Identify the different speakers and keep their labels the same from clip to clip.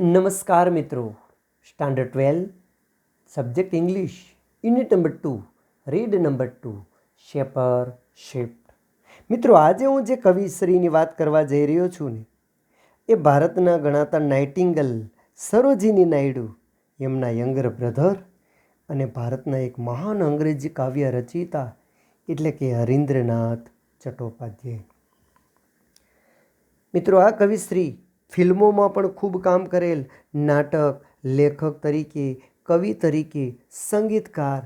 Speaker 1: નમસ્કાર મિત્રો. Standard 12 subject English unit number 2 read number 2 shaper shift. મિત્રો, આજે હું જે કવિશ્રીની વાત કરવા જઈ રહ્યો છું ને એ ભારતના ગણાતા નાઇટિંગેલ સરોજિની નાયડુ એમના યંગર બ્રધર અને ભારતના એક મહાન અંગ્રેજી કાવ્ય રચયિતા એટલે કે હરીન્દ્રનાથ ચટ્ટોપાધ્યાય. મિત્રો, આ કવિશ્રી ફિલ્મોમાં પણ ખૂબ કામ કરેલ, નાટક લેખક તરીકે, કવિ તરીકે, સંગીતકાર,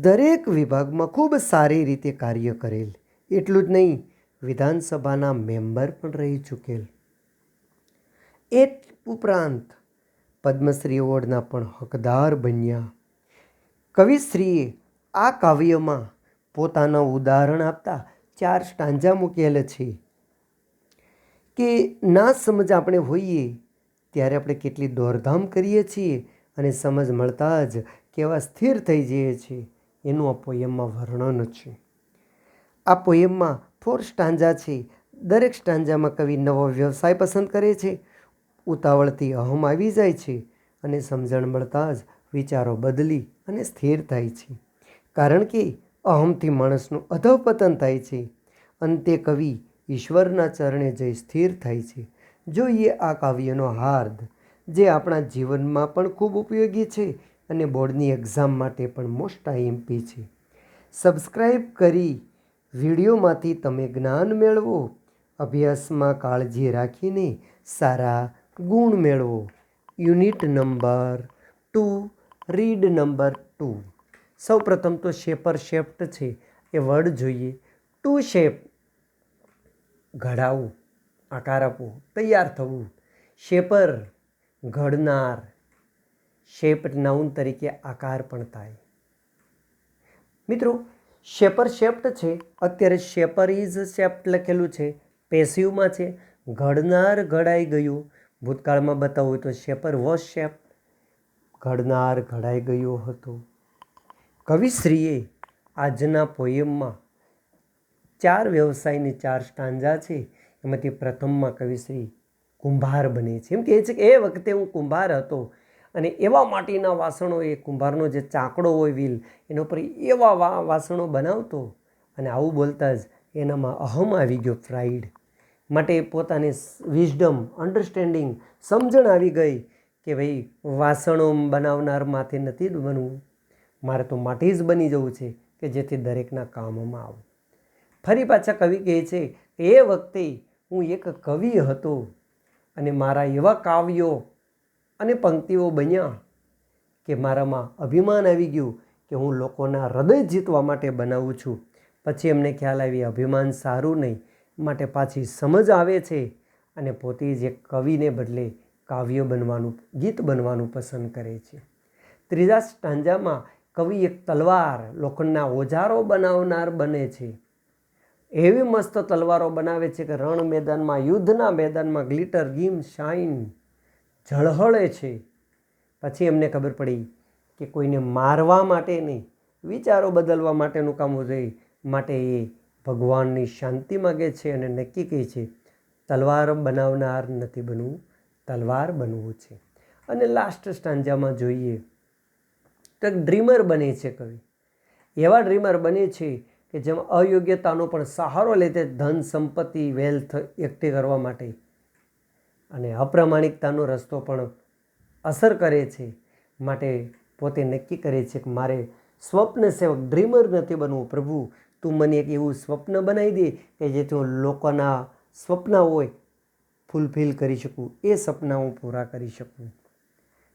Speaker 1: દરેક વિભાગમાં ખૂબ સારી રીતે કાર્ય કરેલ. એટલું જ નહીં, વિધાનસભાના મેમ્બર પણ રહી ચૂકેલ. એ ઉપરાંત પદ્મશ્રી એવોર્ડના પણ હકદાર બન્યા. કવિશ્રીએ આ કાવ્યમાં પોતાનું ઉદાહરણ આપતા 4 સ્ટાન્જા મૂકેલ છે કે ના સમજ આપણે હોઈએ ત્યારે આપણે કેટલી દોડધામ કરીએ છીએ અને સમજ મળતા જ કેવા સ્થિર થઈ જઈએ છીએ, એનું આ પોયમમાં વર્ણન છે. આ પોયમમાં 4 સ્ટાન્જા છે. દરેક સ્ટાન્જામાં કવિ નવો વ્યવસાય પસંદ કરે છે, ઉતાવળથી અહમ આવી જાય છે અને સમજણ મળતા જ વિચારો બદલી અને સ્થિર થાય છે. કારણ કે અહમથી માણસનું અધઃપતન થાય છે. અંતે કવિ ઈશ્વરના ચરણે જઈ સ્થિર થાય છે. જોઈએ આ કાવ્યનો હાર્દ, જે આપણા જીવનમાં પણ ખૂબ ઉપયોગી છે અને બોર્ડની એક્ઝામ માટે પણ મોસ્ટ આઈએમપી છે. સબસ્ક્રાઈબ કરી વિડીયોમાંથી તમે જ્ઞાન મેળવો, અભ્યાસમાં કાળજી રાખીને સારા ગુણ મેળવો. Unit number 2 read number 2. સૌપ્રથમ તો શેપર શેફ્ટ છે એ વર્ડ જોઈએ. ટુ શેપ ઘડાવું, આકાર આપવું, તૈયાર થવું. શેપર ઘડનાર, શેપ નાઉન તરીકે આકાર પણ થાય. મિત્રો, શેપર શેફ્ટ છે. અત્યારે શેપર ઇઝ શેફ્ટ લખેલું છે, પેસિવમાં છે. ઘડનાર ઘડાઈ ગયું, ભૂતકાળમાં બતાવવું હોય તો શેપર વોઝ શેફ્ટ, ઘડનાર ઘડાઈ ગયો હતો. કવિશ્રીએ આજના પોયમમાં 4 વ્યવસાયની 4 સ્ટાન્જા છે. એમાંથી પ્રથમમાં કવિશ્રી કુંભાર બને છે. એમ કહે છે કે એ વખતે હું કુંભાર હતો અને એવા માટીના વાસણો, એ કુંભારનો જે ચાકડો હોય વ્હીલ, એના ઉપર એવા વાસણો બનાવતો અને આવું બોલતા જ એનામાં અહમ આવી ગયો, પ્રાઇડ. માટે પોતાની વિઝડમ, અન્ડરસ્ટેન્ડિંગ, સમજણ આવી ગઈ કે ભાઈ વાસણો બનાવનાર માથે નથી બનવું, મારે તો માટી જ બની જવું છે કે જેથી દરેકના કામમાં આવું. ફરી પાછા કવિ કહે છે કે એ વખતે હું એક કવિ હતો અને મારા એવા કાવ્યો અને પંક્તિઓ બન્યા કે મારામાં અભિમાન આવી ગયું કે હું લોકોના હૃદય જીતવા માટે બનાવું છું. પછી એમને ખ્યાલ આવી અભિમાન સારું નહીં, માટે પાછી સમજ આવે છે અને પોતે જ એક કવિને બદલે કાવ્ય બનવાનું, ગીત બનવાનું પસંદ કરે છે. ત્રીજા સ્ટાન્જામાં કવિ એક તલવાર, લોખંડના ઓજારો બનાવનાર બને છે. એવી મસ્ત તલવારો બનાવે છે કે રણ મેદાનમાં, યુદ્ધના મેદાનમાં ગ્લિટર, ગીમ, શાઇન ઝળહળે છે. પછી એમને ખબર પડી કે કોઈને મારવા માટે નહીં, વિચારો બદલવા માટેનું કામ જોઈએ. માટે એ ભગવાનની શાંતિ માગે છે અને નક્કી કહે છે તલવાર બનાવનાર નથી બનવું, તલવાર બનવું છે. અને લાસ્ટ સ્ટાન્જામાં જોઈએ તો ડ્રીમર બને છે કવિ. એવા ડ્રીમર બને છે કે જેમાં અયોગ્યતાનો પણ સહારો લે છે ધન, સંપત્તિ, વેલ્થ એકઠી કરવા માટે, અને અપ્રામાણિકતાનો રસ્તો પણ અસર કરે છે. માટે પોતે નક્કી કરે છે કે મારે સ્વપ્ન સેવક, ડ્રીમર નથી બનવું. પ્રભુ, તું મને એક એવું સ્વપ્ન બનાવી દે કે જેથી હું લોકોના સ્વપ્ન હોય ફૂલફિલ કરી શકું, એ સપના હું પૂરા કરી શકું.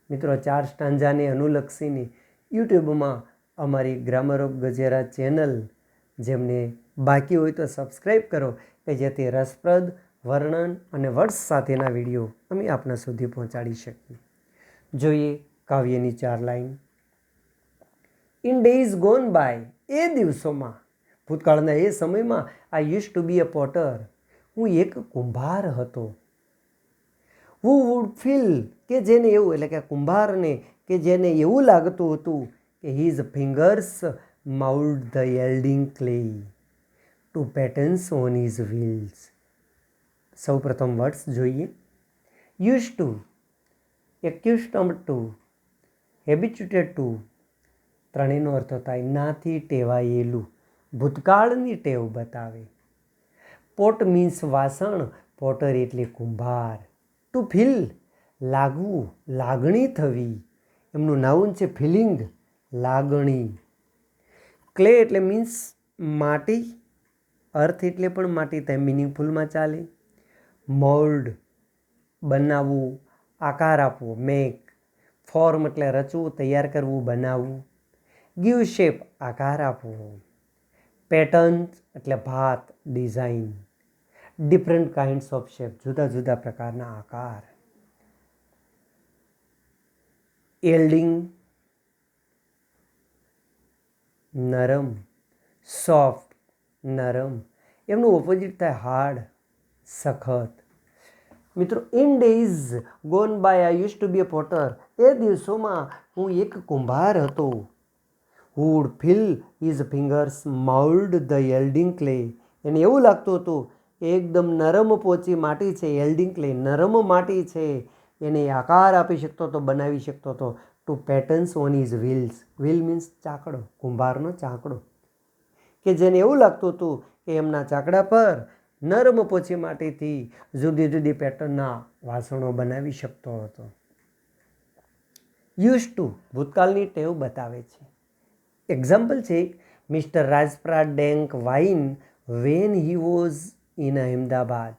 Speaker 1: મિત્રો, 4 સ્ટાન્જાને અનુલક્ષીને યુટ્યુબમાં અમારી ગ્રામર ઓફ ગજેરા ચેનલ, જેમને બાકી હોય તો સબસ્ક્રાઈબ કરો કે જેથી રસપ્રદ વર્ણન અને વર્ડ્સ સાથેના વિડીયો અમે આપના સુધી પહોંચાડી શકીએ. જોઈએ કાવ્યની 4 line. In days gone by, એ દિવસોમાં, ભૂતકાળના એ સમયમાં, I use to be a potter, હું એક કુંભાર હતો. હુ વુડ ફીલ, કે જેને એવું, એટલે કે કુંભારને કે જેને એવું લાગતું હતું કે his fingers mould the yielding clay to patterns on his wheels. સૌ પ્રથમ વર્ડ્સ જોઈએ. યુઝ ટુ, એક્યુસ્ટમ્ડ ટુ, હેબિચ્યુટેડ ટુ, ત્રણેયનો અર્થ થાય નાથી ટેવાયેલું, ભૂતકાળની ટેવ બતાવે. પોટ મીન્સ વાસણ, પોટર એટલે કુંભાર. ટુ ફીલ લાગવું, લાગણી થવી, એમનું નાઉન છે ફિલિંગ, લાગણી. ક્લે એટલે મીન્સ માટી, અર્થ એટલે પણ માટી થાય, મિનિંગફુલમાં ચાલે. મોલ્ડ બનાવવું, આકાર આપવો, મેક. ફોર્મ એટલે રચવું, તૈયાર કરવું, બનાવવું. ગીવ શેપ આકાર આપવો. પેટર્ન્સ એટલે ભાત, design. Different kinds of shape જુદા જુદા પ્રકારના આકાર. એલ્ડિંગ નરમ, સોફ્ટ નરમ, એમનું ઓપોઝિટ થાય હાર્ડ, સખત. મિત્રો, in days gone by I use to be a potter, એ દિવસોમાં હું એક કુંભાર હતો. Would feel his fingers mould the yielding clay, એને એવું લાગતું હતું એકદમ નરમ પોચી માટી છે, એલ્ડિંગ ક્લે નરમ માટી છે, એને આકાર આપી શકતો હતો, બનાવી શકતો હતો. To patterns on his wheels, wheel means ચાકડો, કુંભારનો ચાકડો, કે જેને એવું લાગતું હતું કે એમના ચાકડા પર નરમ પોચી માટીથી જુદી જુદી પેટર્નના વાસણો બનાવી શકતો હતો. યુઝ ટુ ભૂતકાળની ટેવ બતાવે છે. એક્ઝામ્પલ છે મિસ્ટર રાજપ્રા drank wine when he was in Ahmedabad.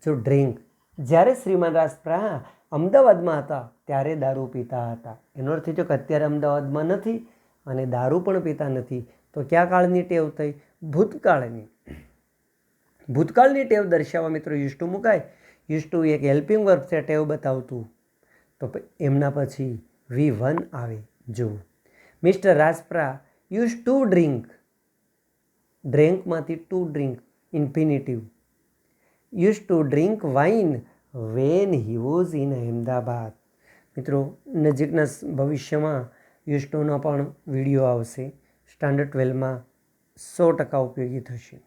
Speaker 1: જો ડ્રિંક, જ્યારે શ્રીમાન રાજપ્રા અમદાવાદમાં હતા ત્યારે દારૂ પીતા હતા. એનો અર્થ એ કે અત્યારે અમદાવાદમાં નથી અને દારૂ પણ પીતા નથી. તો કયા કાળની ટેવ થઈ? ભૂતકાળની. ભૂતકાળની ટેવ દર્શાવવા મિત્રો યુઝ ટુ મુકાય. યુઝ ટુ એક હેલ્પિંગ વર્બ છે, ટેવ બતાવતું. તો એમના પછી V1 આવે. જો મિસ્ટર રાજપ્રા યુઝ ટુ ડ્રિંક, ડ્રિંકમાંથી to drink, infinitive. Used to drink wine when he was in Ahmedabad. મિત્રો, નજીકના ભવિષ્યમાં યુઝ ટુનો પણ વિડીયો આવશે. સ્ટાન્ડર્ડ 12માં 100% ઉપયોગી થશે.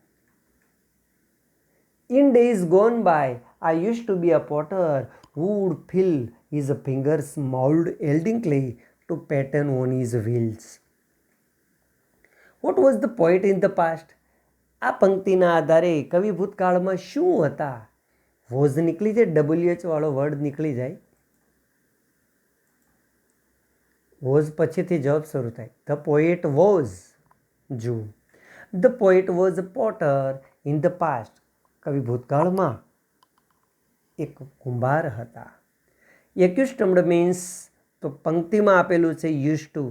Speaker 1: In days gone by I use to be a potter who would fill his fingers mold elding clay to pattern on his wheels. What was the poet in the past? આ પંક્તિના આધારે કવિ ભૂતકાળમાં શું હતા? Was નીકળી જાય, WH વાળો word નીકળી જાય. વોઝ પછીથી જવાબ શરૂ થાય. The poet was. જો the poet was a potter in the past. કવિ ભૂતકાળમાં એક કુંભાર હતા. એક્યુસ્ટમ્ડ મીન્સ તો પંક્તિમાં આપેલું છે used to.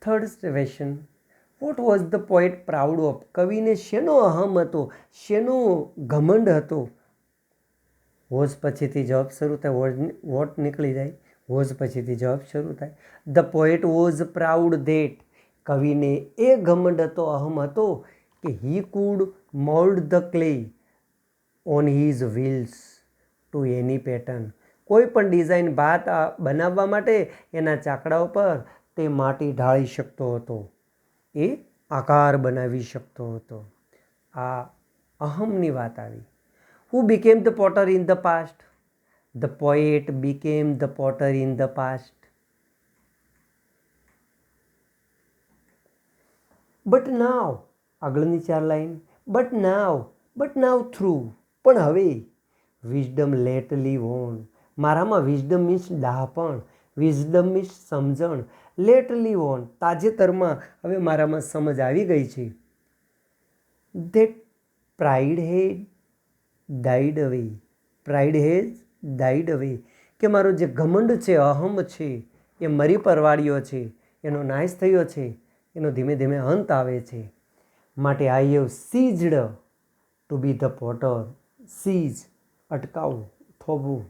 Speaker 1: Third question, what was the poet proud of? કવિને શેનો અહમ હતો, શેનો ઘમંડ હતો? વોઝ પછીથી જવાબ શરૂ થાય, વોટ નીકળી જાય, વોઝ પછીથી જવાબ શરૂ થાય. The poet was proud that. કવિને એ ઘમંડ હતો, અહમ હતો કે he could mould the clay on his wheels to any pattern. કોઈ પણ ડિઝાઇન ભાત બનાવવા માટે એના ચાકડા ઉપર તે માટી ઢાળી શકતો હતો, એ આકાર બનાવી શકતો હતો. આ અહમની વાત આવી. Who became the potter in the past? The poet became the potter in the past. But now, આગળની 4 લાઈન. બટ નાવ થ્રુ, પણ હવે. વિઝડમ લેટ લીવ ઓન, મારામાં વિઝડમ મીન્સ ડહાપણ, વિઝડમ મીન્સ સમજણ. લેટ લીવ ઓન, તાજેતરમાં હવે મારામાં સમજ આવી ગઈ છે. That pride had died away. Pride has died away, કે મારો જે ઘમંડ છે, અહમ છે, એ મરી પરવાડ્યો છે, એનો નાશ થયો છે, એનો ધીમે ધીમે અંત આવે છે. માટે I have ceased to be the potter. Cease અટકાવવું, થોભવું.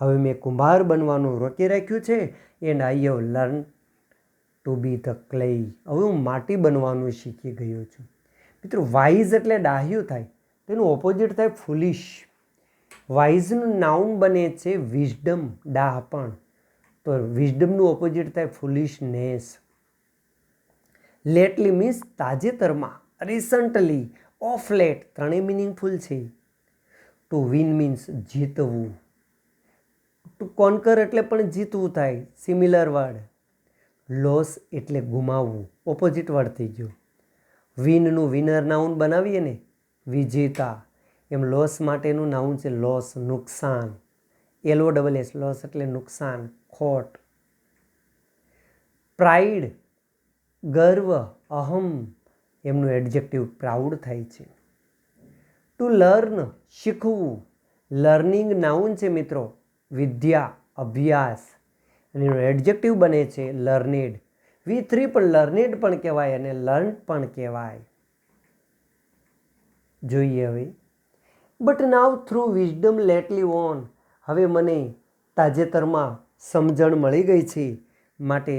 Speaker 1: હવે મેં કુંભાર બનવાનું રોકી રાખ્યું છે. And I have learn to be the clay. હવે હું માટી બનવાનું શીખી ગયો છું. મિત્રો, વાઇઝ એટલે ડાહ્યું થાય, તેનું ઓપોઝિટ થાય ફૂલિશ. વાઇઝનું નાઉન બને છે વિઝડમ, ડાહપણ. તો વિઝડમનું ઓપોઝિટ થાય ફૂલિશનેસ. લેટલી મીન્સ તાજેતરમાં, રિસન્ટલી, ઓફ લેટ, ત્રણેય મિનિંગફુલ છે. ટુ વિન મીન્સ જીતવું. ટુ કોન્કર એટલે પણ જીતવું થાય, સિમિલર વર્ડ. લોસ એટલે ગુમાવવું, ઓપોઝિટ વર્ડ થઈ ગયું. વિનનું વિનર નાઉન બનાવીએ ને, વિજેતા, એમ લોસ માટેનું નાઉન છે લોસ, નુકસાન. LOSS, લોસ એટલે નુકસાન, ખોટ. પ્રાઇડ, ગર્વ, અહમ, એમનું એડજેક્ટિવ પ્રાઉડ થાય છે. ટુ લર્ન, શીખવું. લર્નિંગ નાઉન છે મિત્રો, વિદ્યા, અભ્યાસ, અને એનું એડજેક્ટિવ બને છે લર્નેડ. V3 પણ લર્નેડ પણ કહેવાય અને લર્ન પણ કહેવાય. જોઈએ હવે. But now through wisdom લેટલી on. હવે મને તાજેતરમાં સમજણ મળી ગઈ છે, માટે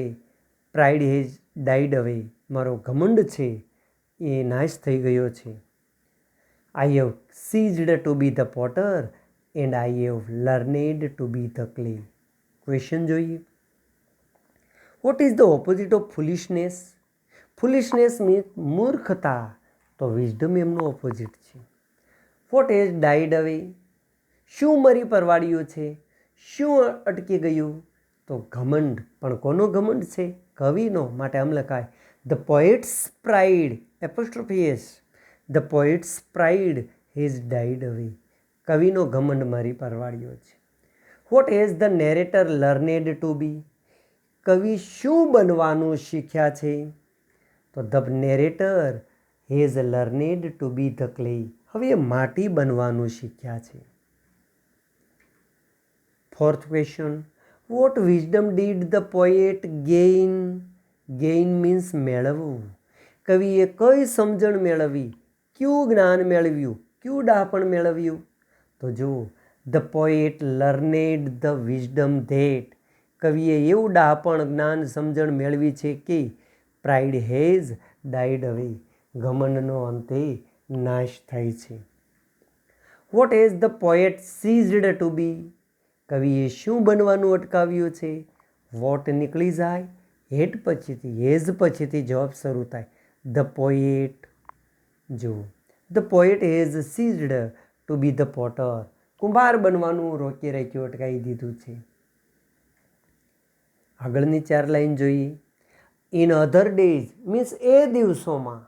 Speaker 1: પ્રાઇડ હેઝ ડાઈડ અવે. મારો ઘમંડ છે એ નાશ થઈ ગયો છે. I have ceased to be the potter and I have learned to be the clay. Question જોઈએ. What is the opposite of foolishness? Foolishness means મૂર્ખતા, તો વિઝડમ એમનું ઓપોઝિટ છે. વોટ હેઝ ડાઈડ અવે? શું મરી પરવાડ્યું છે? શું અટકી ગયું? તો ઘમંડ. પણ કોનો ઘમંડ છે? કવિનો. માટે આમ લખાય the poet's pride, apostrophe S. The poet's pride has died away. કવિનો ઘમંડ મરી પરવાડ્યો છે. What has the narrator learned to be? કવિ શું બનવાનું શીખ્યા છે? તો the narrator has learned to be the clay. હવે એ માટી બનવાનું શીખ્યા છે. Fourth question. What wisdom did the poet gain? Gain means મેળવવું. કવિએ કઈ સમજણ મેળવી? કયું જ્ઞાન મેળવ્યું? કયું ડહાપણ મેળવ્યું? તો જુઓ, the poet learned the wisdom that. કવિએ એવું ડહાપણ, જ્ઞાન, સમજણ મેળવી છે કે પ્રાઇડ હેઝ ડાઈડ અવે. ઘમંડનો અંતે નાશ થાય છે. What has the poet ceased to be? કવિએ શું બનવાનું અટકાવ્યું છે? વોટ નીકળી જાય, હેટ પછીથી, હેઝ પછીથી જવાબ શરૂ થાય. The poet. જુઓ, the poet has ceased to be the potter. કુંભાર બનવાનું રોકી રાખ્યું, અટકાવી દીધું છે. આગળની 4 લાઈન જોઈએ. ઇન અધર ડેઝ મીન્સ એ દિવસોમાં.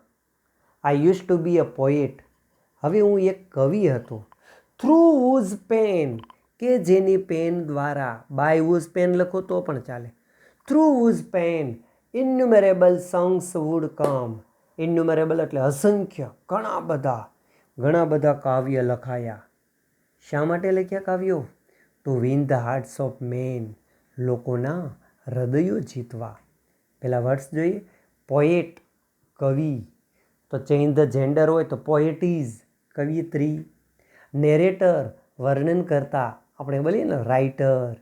Speaker 1: I use to be a poet. હવે હું એક કવિ હતો. થ્રુ હુઝ પેન, કે જેની પેન દ્વારા, બાય હુઝ પેન લખો તો પણ ચાલે. Through whose pen innumerable songs would come. Innumerable એટલે અસંખ્ય, ઘણા બધા કાવ્ય લખાયા. શા માટે લખ્યા કાવ્યો? To win the hearts of men. લોકોના હૃદયો જીતવા. પહેલા વર્ડ્સ જોઈએ. પોએટ, કવિ, તો ચેન્જ ધ જેન્ડર હોય તો પોએટીઝ, કવિયત્રી. નેરેટર, વર્ણન કરતા, આપણે બોલીએ ને રાઇટર.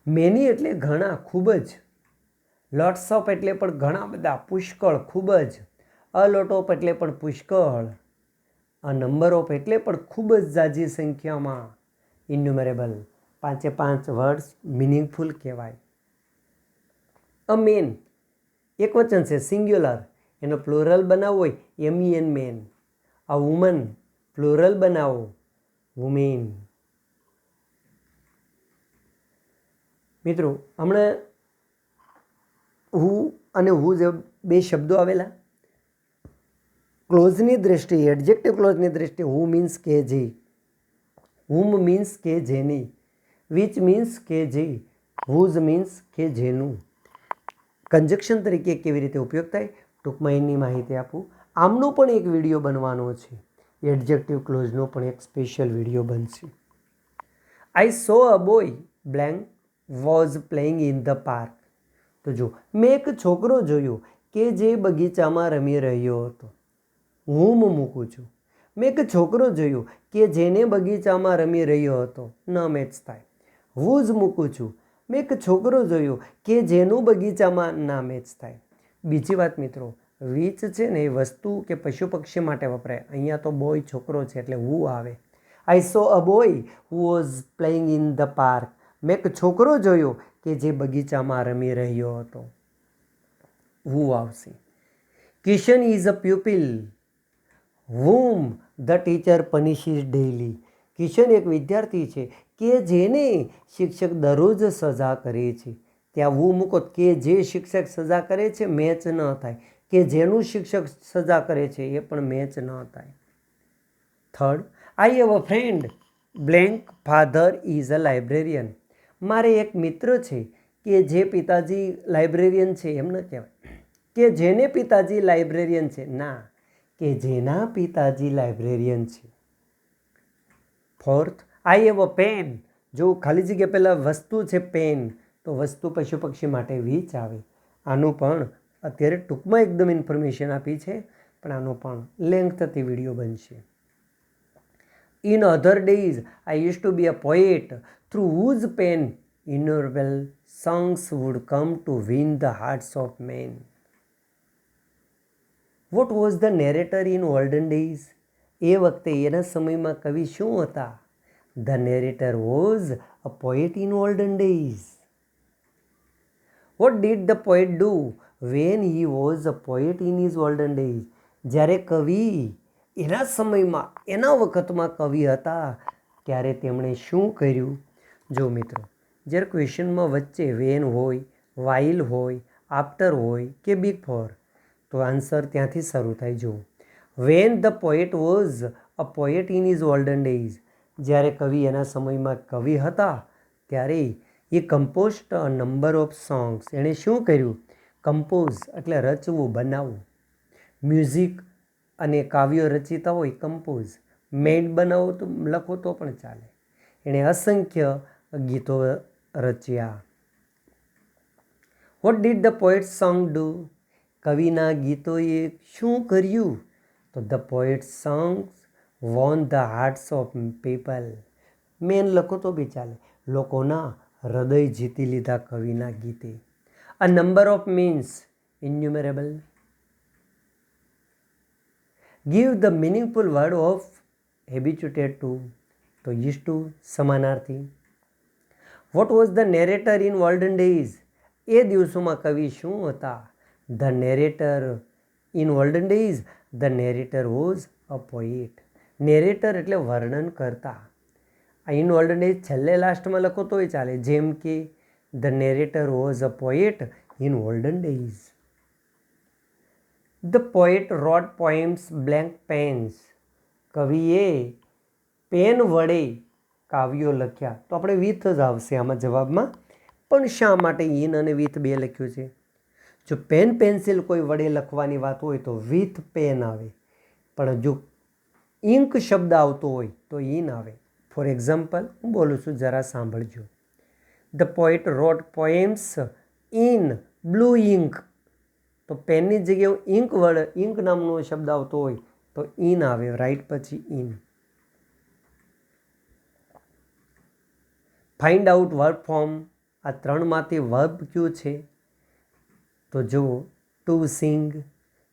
Speaker 1: મેની એટલે ઘણા, ખૂબ જ. લોટ્સ ઓફ એટલે પણ ઘણા બધા, પુષ્કળ, ખૂબ જ. અ લોટ ઓફ એટલે પણ પુષ્કળ. અ નંબર ઓફ એટલે પણ ખૂબ જ ઝાઝી સંખ્યામાં. ઇન્યુમરેબલ, 5 વર્ડ્સ મિનિંગફુલ કહેવાય. અ મેન એક વચન છે, સિંગ્યુલર. એનો પ્લુરલ બનાવવો હોય MEN men. A woman plural બનાવો, વુમેન. મિત્રો, હમણાં હું અને હું જે 2 શબ્દો આવેલા, ક્લોઝની દ્રષ્ટિએ, એડજેક્ટિવ ક્લોઝની દ્રષ્ટિએ હુ મીન્સ કે જે, હુમ મીન્સ કે જેની, વિચ મીન્સ કે જે, હુઝ મીન્સ કે જેનું. કન્જક્શન તરીકે કેવી રીતે ઉપયોગ થાય, ટૂંકમાં એની માહિતી આપું. આમનો પણ એક વિડીયો બનવાનો છે. એડજેક્ટિવ ક્લોઝનો પણ એક સ્પેશિયલ વિડીયો બનશે. I saw a boy blank was playing in the park. તો જો, મેં એક છોકરો જોયો કે જે બગીચામાં રમી રહ્યો હતો. હું મૂકું છું. મેં એક છોકરો જોયો કે જેને બગીચામાં રમી રહ્યો હતો. ન મેચ થાય. હું જ મૂકું છું. મેં એક છોકરો જોયો કે જેનું બગીચામાં ના મેચ થાય. બીજી વાત મિત્રો, વિચ છે ને એ વસ્તુ કે પશુ પક્ષી માટે વપરાય. અહીંયા તો બોય છોકરો છે એટલે હું આવે. I saw a boy who was playing in the park. મેં એક છોકરો જોયો કે જે બગીચામાં રમી રહ્યો હતો. હું આવશે. Kishan is a pupil whom the teacher punishes daily. Kishan એક વિદ્યાર્થી છે કે જેને શિક્ષક દરરોજ સજા કરે છે. ત્યાં હું મૂકો કે જે શિક્ષક સજા કરે છે મેચ ન થાય, કે જેનું શિક્ષક સજા કરે છે એ પણ મેચ ન થાય. Third, I have a friend blank father is a librarian. મારે એક મિત્ર છે કે જે પિતાજી લાઇબ્રેરિયન છે એમ ન કહેવાય, કે જેને પિતાજી લાઇબ્રેરિયન છે, ના, કે જેના પિતાજી લાઇબ્રેરિયન છે. Fourth, I have a pen. જો ખાલી જગ્યા પહેલાં વસ્તુ છે પેન, તો વસ્તુ પશુ પક્ષી માટે વીચ આવે. આનું પણ અત્યારે ટૂંકમાં એકદમ ઇન્ફોર્મેશન આપી છે, પણ આનો પણ લેન્થથી વિડીયો બનશે. In other days, I used to be a poet through whose pen innumerable songs would come to win the hearts of men. What was the narrator in olden days? એ વખતે એના સમયમાં કવિ શું હતા? The narrator was a poet in olden days. What did the poet do when he was a poet in his olden days? જ્યારે કવિ એના સમયમાં, એના વખતમાં કવિ હતા ત્યારે તેમણે શું કર્યું? જો મિત્રો, જ્યારે ક્વેશ્ચનમાં વચ્ચે વેન હોય, વાઇલ હોય, આફ્ટર હોય કે બિફોર, તો આન્સર ત્યાંથી શરૂ થાય. જો when the poet was a poet in is olden days, જ્યારે કવિ એના સમયમાં કવિ હતા ત્યારે એ composed a number of songs. એણે શું કર્યું? કમ્પોઝ એટલે રચવું, બનાવવું. મ્યુઝિક અને કાવ્યો રચિતા હોય કમ્પોઝ, મેડ બનાવો તો લખો તો પણ ચાલે. એણે અસંખ્ય ગીતો રચ્યા. What did the poet song do? કવિના ગીતોએ શું કર્યું? તો the poet songs won the hearts of people. Men લખો તો બી ચાલે. લોકોના હૃદય જીતી લીધા કવિના ગીતે. A number of means innumerable. Give the meaningful word of habituated to. તો યુઝ ટુ સમાનાર્થી. What was the narrator in olden days? એ દિવસોમાં કવિ શું હતા? The narrator in olden days, the narrator was a poet. Narrator એટલે વર્ણન કરતા. ઇન ઓલ્ડન ડેઝ છેલ્લે લાસ્ટમાં લખો તોય ચાલે, જેમ કે the narrator was a poet in olden days. The poet rote poems blank pens. કવિએ પેન વડે કાવ્યો લખ્યા. તો આપણે વિથ જ આવશે આમાં જવાબમાં. પણ શા માટે ઇન અને વિથ બે લખ્યું છે? જો પેન પેન્સિલ કોઈ વડે લખવાની વાત હોય તો વિથ પેન આવે, પણ જો ઇંક શબ્દ આવતો હોય તો ઇન આવે. ફોર એક્ઝામ્પલ હું બોલું છું, જરા સાંભળજો. The poet rote poems in blue ink. તો પેનની જગ્યાએ ઇંક વડે, ઇંક નામનો શબ્દ આવતો હોય તો ઇન આવે, રાઈટ પછી in. Find out verb form. આ ત્રણમાંથી વર્બ કયું છે? તો જુઓ, ટુ સિંગ.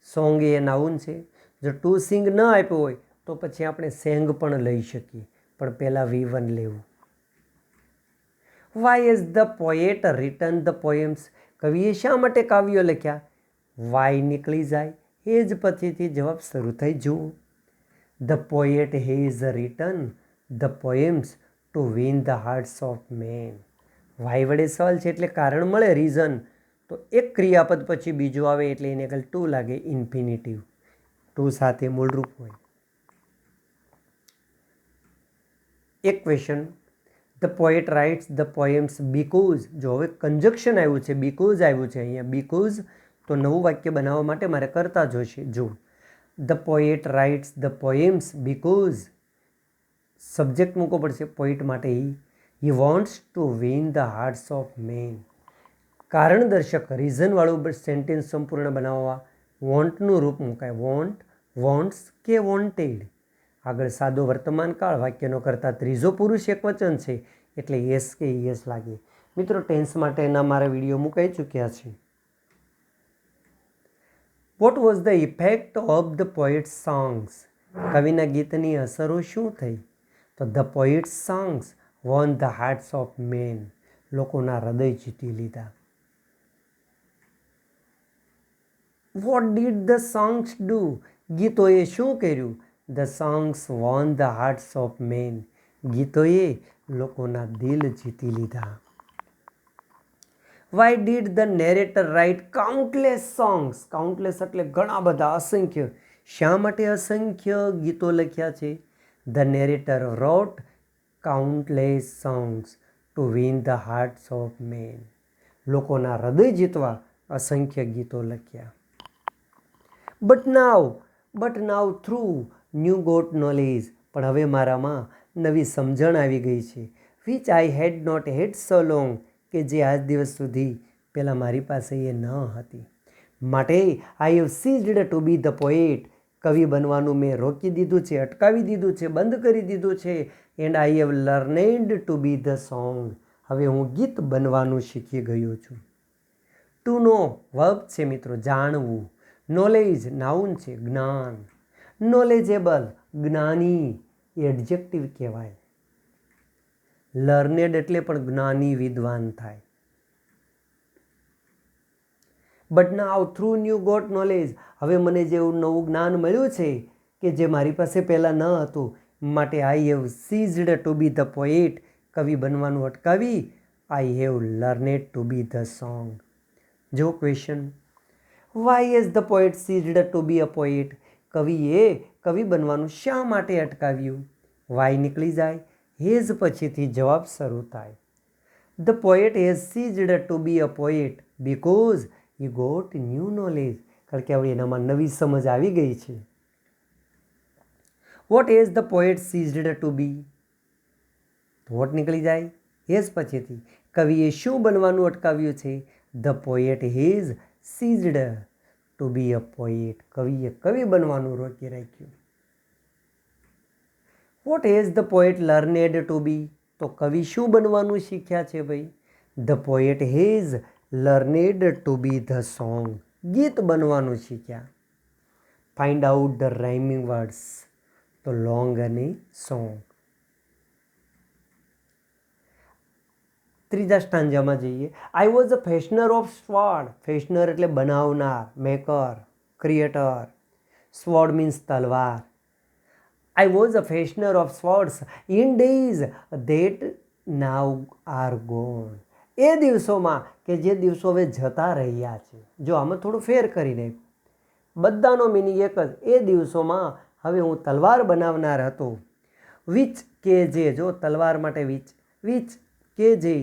Speaker 1: સોંગ એ નાઉન છે. જો ટુ સિંગ ન આપ્યો હોય તો પછી આપણે સેંગ પણ લઈ શકીએ, પણ પહેલાં V1 લેવું. Why is the poet written the poems? કવિએ શા માટે કાવ્યો લખ્યા? વાય નીકળી જાય, હેઝ પછીથી જવાબ શરૂ થઈ. જુઓ, the poet has written the poems to win the hearts of men. Why વડે સવાલ છે એટલે કારણ મળે, રીઝન. તો એક ક્રિયાપદ પછી બીજું આવે એટલે એને આગળ ટુ લાગે, ઇન્ફિનિટિવ. ટુ સાથે મૂળરૂપ હોય. એક question, the poet writes the poems because. જો હવે કન્જક્શન આવ્યું છે, બીકોઝ આવ્યું છે અહીંયા, બીકોઝ, તો નવું વાક્ય બનાવવા માટે મારે કરતા જોઈશે. જો the poet writes the poems because, subject મૂકવો પડશે પોએટ માટે. He wants to win the hearts of men. કારણ દર્શક રીઝનવાળું સેન્ટેન્સ સંપૂર્ણ બનાવવા વોન્ટનું રૂપ મુકાય. વોન્ટ, વોન્ટ્સ કે વોન્ટેડ. આગળ સાદો વર્તમાન કાળ, વાક્યનો કરતા ત્રીજો પુરુષ એકવચન છે એટલે એસ કે યસ લાગે. મિત્રો, ટેન્સ માટેના મારા વિડીયો મુકાઈ ચૂક્યા છે. What was the effect of the poet's songs? કવિના ગીતની અસરો શું થઈ? તો the poet's songs won the hearts of men. લોકોના હૃદય જીતી લીધા. What did the songs do? ગીતોએ શું કર્યું? The songs won the hearts of men. ગીતોએ લોકોના દિલ જીતી લીધા. Why did the narrator write countless songs? Countless એટલે ઘણા બધા, અસંખ્ય. શા માટે અસંખ્ય ગીતો લખ્યા છે? The narrator wrote countless songs to win the hearts of men. લોકોના હૃદય જીતવા અસંખ્ય ગીતો લખ્યા. But now through new got knowledge. પણ હવે મારામાં નવી સમજણ આવી ગઈ છે. Which I had not had so long. કે જે આજ દિવસ સુધી પહેલાં મારી પાસે એ ન હતી. માટે I have ceased to be the poet. કવિ બનવાનું મેં રોકી દીધું છે, અટકાવી દીધું છે, બંધ કરી દીધું છે. And I have learned to be the song. હવે હું ગીત બનવાનું શીખી ગયો છું. ટુ નો વર્બ છે મિત્રો, જાણવું. નોલેજ નાઉન છે, જ્ઞાન. નોલેજેબલ જ્ઞાની એડજેક્ટિવ કહેવાય. લર્નેડ એટલે પણ જ્ઞાની, વિદ્વાન થાય. But now through new got knowledge. હવે મને જેવું નવું જ્ઞાન મળ્યું છે કે જે મારી પાસે પહેલાં ન હતું. માટે I have ceased to be the poet. કવિ બનવાનું અટકાવી I have learned to be the song. જો question, why is the poet ceased to be a poet? કવિએ કવિ બનવાનું શા માટે અટકાવ્યું? વાય નીકળી જાય, હેઝ પછીથી જવાબ શરૂ થાય. The poet has ceased to be a poet because he got new knowledge. કારણ કે હવે એનામાં નવી સમજ આવી ગઈ છે. What has the poet ceased to be? What નીકળી જાય, હેઝ પછીથી. કવિએ શું બનવાનું અટકાવ્યું છે? The poet has ceased to be a poet. કવિએ કવિ બનવાનું રોકી રાખ્યું. What has the poet learned to be? તો કવિ શું બનવાનું શીખ્યા છે ભાઈ? The poet has learned to be the song. ગીત બનવાનું શીખ્યા. Find out the rhyming words. તો લોંગ અને સોંગ. ત્રીજા સ્ટાન્જામાં જઈએ. I was a fashioner of sword. Fashioner એટલે બનાવનાર, મેકર, ક્રિએટર. સ્વોર્ડ મીન્સ તલવાર. I was a fashioner of swords in days that now are gone. એ દિવસોમાં કે જે દિવસો હવે જતા રહ્યા છે. જો આમાં થોડું ફેર કરીને બધાનો મિનિંગ એક જ. એ દિવસોમાં હવે હું તલવાર બનાવનાર હતો. વિચ કે જે, જો તલવાર માટે વિચ કે જે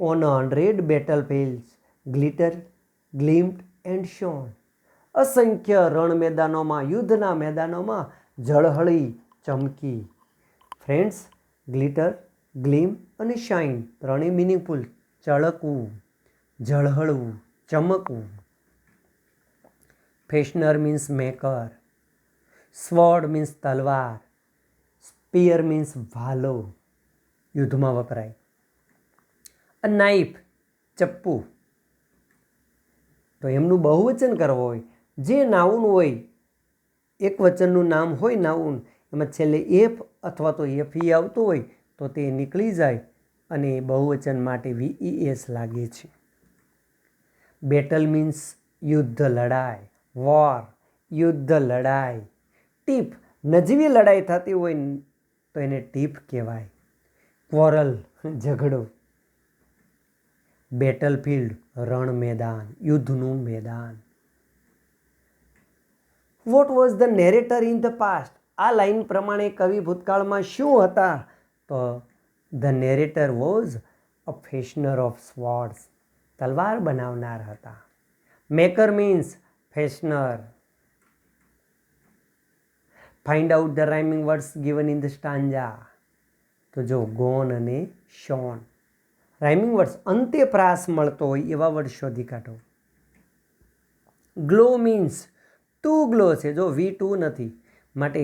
Speaker 1: on 100 battle fields glitter, gleamed and shone. અસંખ્ય રણ મેદાનોમાં, યુદ્ધના મેદાનોમાં ઝળહળી, ચમકી. ફ્રેન્ડ્સ, ગ્લિટર, ગ્લીમ અને શાઇન ત્રણેય મિનિંગફુલ. ચળકવું, ઝળહળવું, ચમકવું. Fashioner means maker. Sword means તલવાર. સ્પીયર મીન્સ ભાલો, યુદ્ધમાં વપરાય. અ નાઇફ, ચપ્પુ. તો એમનું બહુવચન કરવું હોય. જે નાઉન હોય, એક વચનનું નામ હોય નાઉન, એમાં છેલ્લે એફ અથવા તો એફઈ આવતું હોય તો તે નીકળી જાય અને બહુવચન માટે VES લાગે છે. બેટલ મીન્સ યુદ્ધ, લડાઈ. વોર, યુદ્ધ, લડાઈ. ટીપ, નજીવી લડાઈ થતી હોય તો એને ટીપ કહેવાય. ક્વોરલ, ઝઘડો. બેટલ ફિલ્ડ, રણ મેદાન, યુદ્ધનું મેદાન. What was the narrator in the past? આ લાઈન પ્રમાણે કવિ ભૂતકાળમાં શું હતા? તો the narrator was a fashioner of swords. તલવાર બનાવનાર હતા. Maker means fashioner. Find out the rhyming words given in the stanza. તો જો ગોન અને શોન. રાઇમિંગ વર્ડ્સ અંતે પ્રાસ મળતો હોય એવા વર્ડ શોધી કાઢો. ગ્લો મીન્સ ટુ ગ્લો છે, જો V2 નથી. માટે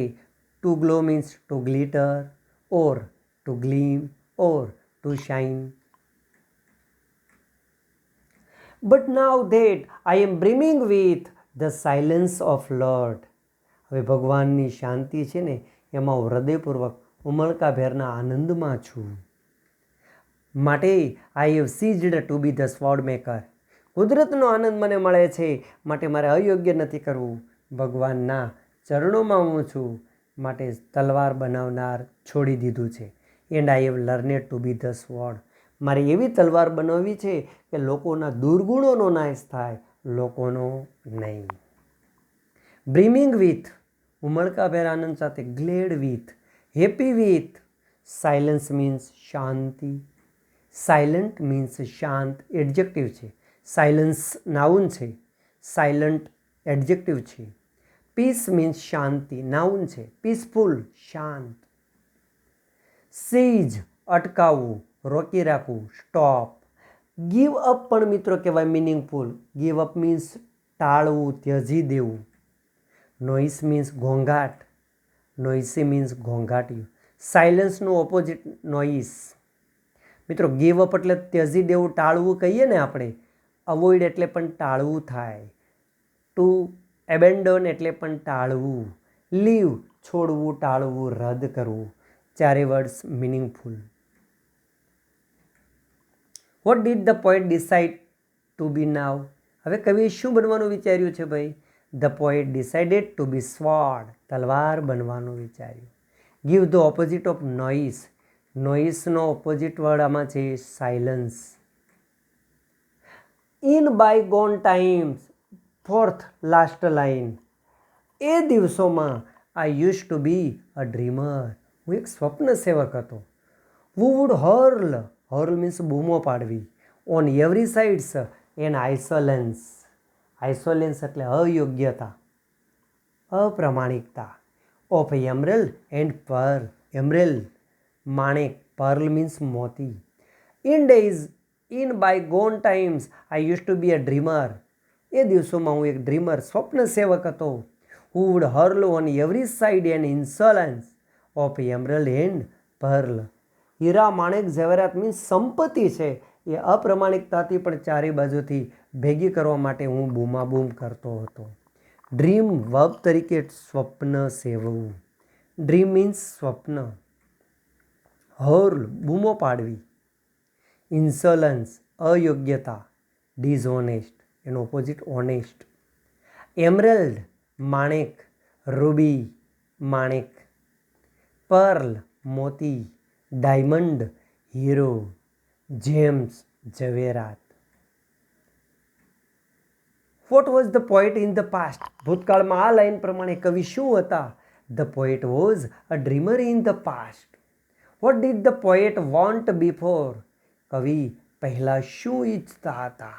Speaker 1: to glow means to glitter or to gleam or to shine. But now that I am brimming with the silence of Lord. હવે ભગવાનની શાંતિ છે ને એમાં હું હૃદયપૂર્વક ઉમળકાભેરના આનંદમાં છું. માટે I have ceased to be the sword maker. કુદરતનો આનંદ મને મળે છે, માટે મારે અયોગ્ય નથી કરવું. ભગવાનના ચરણોમાં હું છું. માટે તલવાર બનાવનાર છોડી દીધું છે. And I have learned to be the sword. મારે એવી તલવાર બનાવવી છે કે લોકોના દુર્ગુણોનો નાશ થાય, લોકોનો નહીં. બ્રીમિંગ વિથ, ઉમળકાભેર આનંદ સાથે. Glad with, happy with. Silence means Shanti. Silent means શાંત, એડજેક્ટિવ છે. સાયલન્સ નાઉન છે, સાયલન્ટ એડજેક્ટિવ છે. પીસ મીન્સ શાંતિ, નાઉન છે. પીસફુલ, શાંત. સીઝ, અટકાવવું, રોકી રાખવું, સ્ટોપ. ગીવ અપ પણ મિત્રો કહેવાય મિનિંગફુલ. ગીવ અપ મીન્સ ટાળવું, ત્યજી દેવું. નોઇસ મીન્સ ઘોંઘાટ. નોઇસી મીન્સ ઘોંઘાટિયું. સાયલન્સનું ઓપોઝિટ નોઇસ. મિત્રો ગીવ અપ એટલે ત્યજી દેવું, ટાળવું કહીએ ને આપણે. અવોઇડ એટલે પણ ટાળવું થાય. ટુ એબેન્ડન એટલે પણ ટાળવું. લીવ, છોડવું, ટાળવું, રદ કરવું. ચારે words meaningful. What did the poet decide to be now? હવે કવિએ શું બનવાનું વિચાર્યું છે ભાઈ? The poet decided to be sword, તલવાર બનવાનું વિચાર્યું. Give the opposite of noise. નોઇસનો ઓપોઝિટ વર્ડ આમાં છે silence. In bygone times, fourth last line. એ દિવસોમાં I use to be a dreamer. હું એક સ્વપ્ન સેવક હતો. વુ વુડ હર્લ, હર્લ મીન્સ બૂમો પાડવી. On every sides an insolence. Insolence એટલે અયોગ્યતા, અપ્રમાણિકતા. Of emerald and pearl. Emerald માણેક, પર્લ મીન્સ મોતી. In days, in bygone times I use to be a dreamer. એ દિવસોમાં હું એક ડ્રીમર, સ્વપ્ન સેવક હતો. Who would hurl on every side an insolence of emerald and pearl. હીરા, માણેક, ઝવેરાત મીન્સ સંપત્તિ છે, એ અપ્રમાણિકતાથી પણ ચારે બાજુથી ભેગી કરવા માટે હું બૂમાબૂમ કરતો હતો. ડ્રીમ વર્બ તરીકે સ્વપ્ન સેવવું. ડ્રીમ મીન્સ સ્વપ્ન. હર્લ, બૂમો પાડવી. ઇન્સોલન્સ, અયોગ્યતા. ડિઝઓનેસ્ટ, એનો ઓપોઝિટ ઓનેસ્ટ. એમરલ્ડ, માણેક. રૂબી, માણેક. પર્લ, મોતી. ડાયમંડ, હીરો. જેમ્સ, ઝવેરાત. What was the poet in the past? ભૂતકાળમાં આ લાઈન પ્રમાણે કવિ શું હતા? The poet was a dreamer in the past. What did the poet want before? કવિ પહેલાં શું ઈચ્છતા હતા?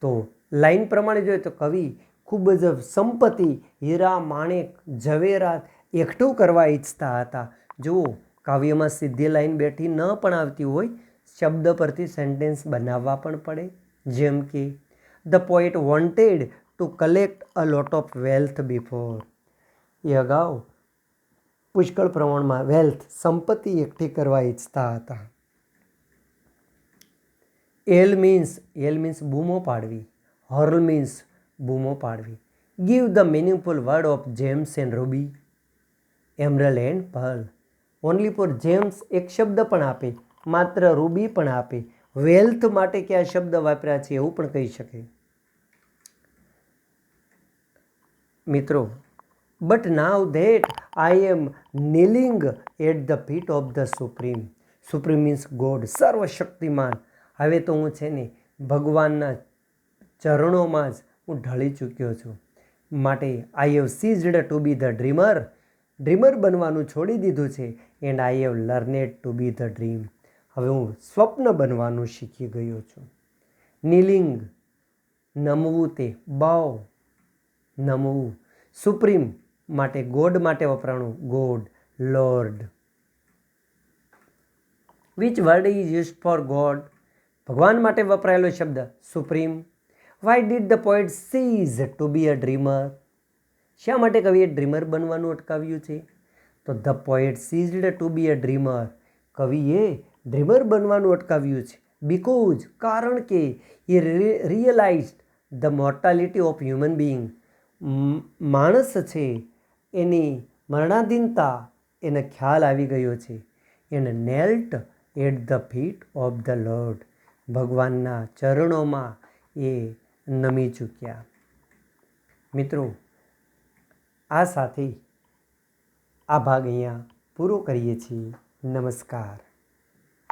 Speaker 1: તો લાઈન પ્રમાણે જોઈએ તો કવિ ખૂબ જ સંપત્તિ, હીરા, માણેક, ઝવેરાત એકઠું કરવા ઈચ્છતા હતા. જુઓ, કાવ્યમાં સીધી લાઈન બેઠી ન પણ આવતી હોય, શબ્દ પરથી સેન્ટેન્સ બનાવવા પણ પડે. જેમ કે the poet wanted to collect a lot of wealth before. એ અગાઉ પુષ્કળ પ્રમાણમાં વેલ્થ, સંપત્તિ એકઠી કરવા ઈચ્છતા હતા. એલ મીન્સ બૂમો પાડવી. હર્લ મીન્સ બૂમો પાડવી. Give the meaningful word of gems and ruby, emerald and pearl. Only four gems એક શબ્દ પણ આપે, માત્ર રૂબી પણ આપે. વેલ્થ માટે કયા શબ્દ વાપર્યા છે એવું પણ કહી શકે. મિત્રો, but now that I am kneeling at the feet of the supreme. Supreme means God, સર્વશક્તિમાન. હવે તો હું છે ને ભગવાનના ચરણોમાં જ હું ઢળી ચૂક્યો છું. માટે I have ceased to be the dreamer. Dreamer બનવાનું છોડી દીધું છે. And I have learned to be the dream. હવે હું સ્વપ્ન બનવાનું શીખી ગયો છું. નીલિંગ, નમવું તે. બાવ, નમવું. સુપ્રીમ માટે ગોડ માટે વપરાણું. God, Lord. Which word is used for God? ભગવાન માટે વપરાયેલો શબ્દ supreme. Why did the poet cease to be a dreamer? શા માટે કવિએ ડ્રીમર બનવાનું અટકાવ્યું છે? તો the poet ceased to be a dreamer. કવિએ ડ્રીમર બનવાનું અટકાવ્યું છે. બીકોઝ, કારણ કે એ realised the mortality of human being. માણસ છે એની મરણાધીનતા એને ખ્યાલ આવી ગયો છે. એને knelt at the feet of the Lord. ભગવાનના ચરણોમાં એ નમી ચૂક્યા. મિત્રો, આ સાથે આ ભાગ અહીંયા પૂરો કરીએ છીએ. નમસ્કાર.